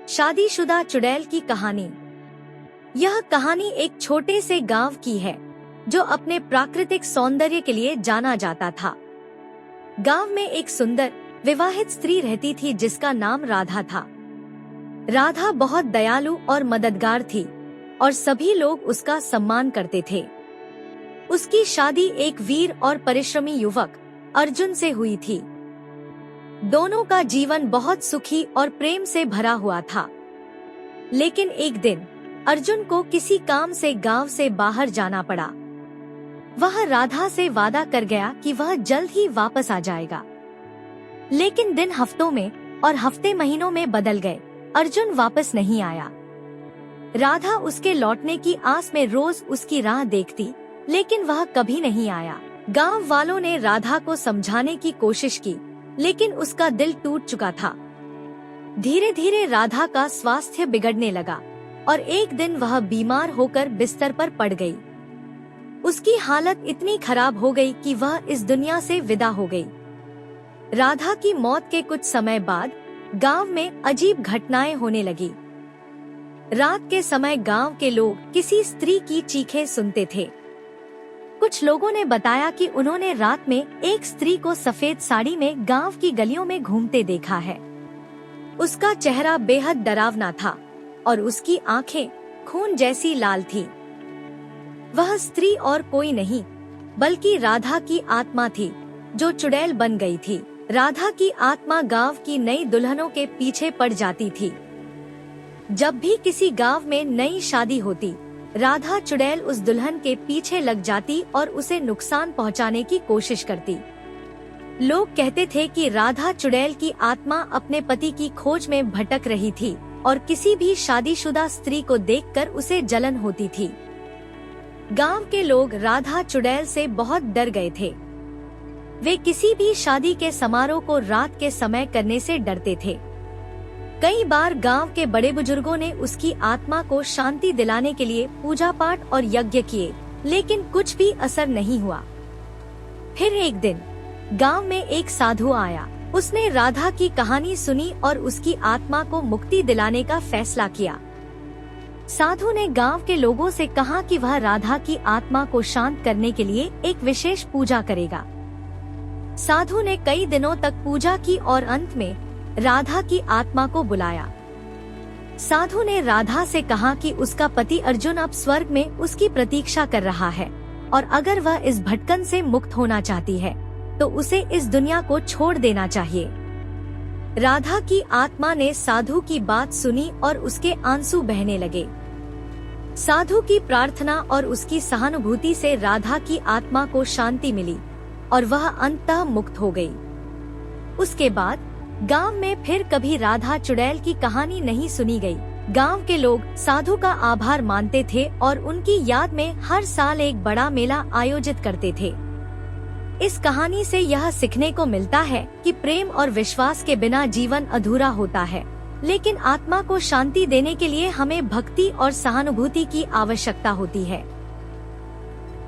शादीशुदा चुड़ैल की कहानी। यह कहानी एक छोटे से गांव की है जो अपने प्राकृतिक सौंदर्य के लिए जाना जाता था। गांव में एक सुंदर विवाहित स्त्री रहती थी जिसका नाम राधा था। राधा बहुत दयालु और मददगार थी और सभी लोग उसका सम्मान करते थे। उसकी शादी एक वीर और परिश्रमी युवक अर्जुन से हुई थी। दोनों का जीवन बहुत सुखी और प्रेम से भरा हुआ था। लेकिन एक दिन अर्जुन को किसी काम से गांव से बाहर जाना पड़ा। वह राधा से वादा कर गया कि वह जल्द ही वापस आ जाएगा। लेकिन दिन हफ्तों में और हफ्ते महीनों में बदल गए। अर्जुन वापस नहीं आया। राधा उसके लौटने की आस में रोज उसकी राह देखती, लेकिन वह कभी नहीं आया। गांव वालों ने राधा को समझाने की कोशिश की, लेकिन उसका दिल टूट चुका था। धीरे धीरे राधा का स्वास्थ्य बिगड़ने लगा और एक दिन वह बीमार होकर बिस्तर पर पड़ गई। उसकी हालत इतनी खराब हो गई कि वह इस दुनिया से विदा हो गई। राधा की मौत के कुछ समय बाद गांव में अजीब घटनाएं होने लगी। रात के समय गांव के लोग किसी स्त्री की चीखें सुनते थे। कुछ लोगों ने बताया कि उन्होंने रात में एक स्त्री को सफेद साड़ी में गांव की गलियों में घूमते देखा है। उसका चेहरा बेहद डरावना था और उसकी आंखें खून जैसी लाल थी। वह स्त्री और कोई नहीं बल्कि राधा की आत्मा थी जो चुड़ैल बन गई थी। राधा की आत्मा गांव की नई दुल्हनों के पीछे पड़ जाती थी। जब भी किसी गांव में नई शादी होती, राधा चुड़ैल उस दुल्हन के पीछे लग जाती और उसे नुकसान पहुंचाने की कोशिश करती। लोग कहते थे कि राधा चुड़ैल की आत्मा अपने पति की खोज में भटक रही थी और किसी भी शादीशुदा स्त्री को देखकर उसे जलन होती थी। गांव के लोग राधा चुड़ैल से बहुत डर गए थे। वे किसी भी शादी के समारोह को रात के समय करने से डरते थे। कई बार गांव के बड़े बुजुर्गों ने उसकी आत्मा को शांति दिलाने के लिए पूजा पाठ और यज्ञ किए, लेकिन कुछ भी असर नहीं हुआ। फिर एक दिन गांव में एक साधु आया। उसने राधा की कहानी सुनी और उसकी आत्मा को मुक्ति दिलाने का फैसला किया। साधु ने गांव के लोगों से कहा कि वह राधा की आत्मा को शांत करने के लिए एक विशेष पूजा करेगा। साधु ने कई दिनों तक पूजा की और अंत में राधा की आत्मा को बुलाया। साधु ने राधा से कहा कि उसका पति अर्जुन अब स्वर्ग में उसकी प्रतीक्षा कर रहा है और अगर वह इस भटकन से मुक्त होना चाहती है तो उसे इस दुनिया को छोड़ देना चाहिए। राधा की आत्मा ने साधु की बात सुनी और उसके आंसू बहने लगे। साधु की प्रार्थना और उसकी सहानुभूति से राधा की आत्मा को शांति मिली और वह अंततः मुक्त हो गई। उसके बाद गांव में फिर कभी राधा चुड़ैल की कहानी नहीं सुनी गई। गांव के लोग साधु का आभार मानते थे और उनकी याद में हर साल एक बड़ा मेला आयोजित करते थे। इस कहानी से यह सीखने को मिलता है कि प्रेम और विश्वास के बिना जीवन अधूरा होता है, लेकिन आत्मा को शांति देने के लिए हमें भक्ति और सहानुभूति की आवश्यकता होती है।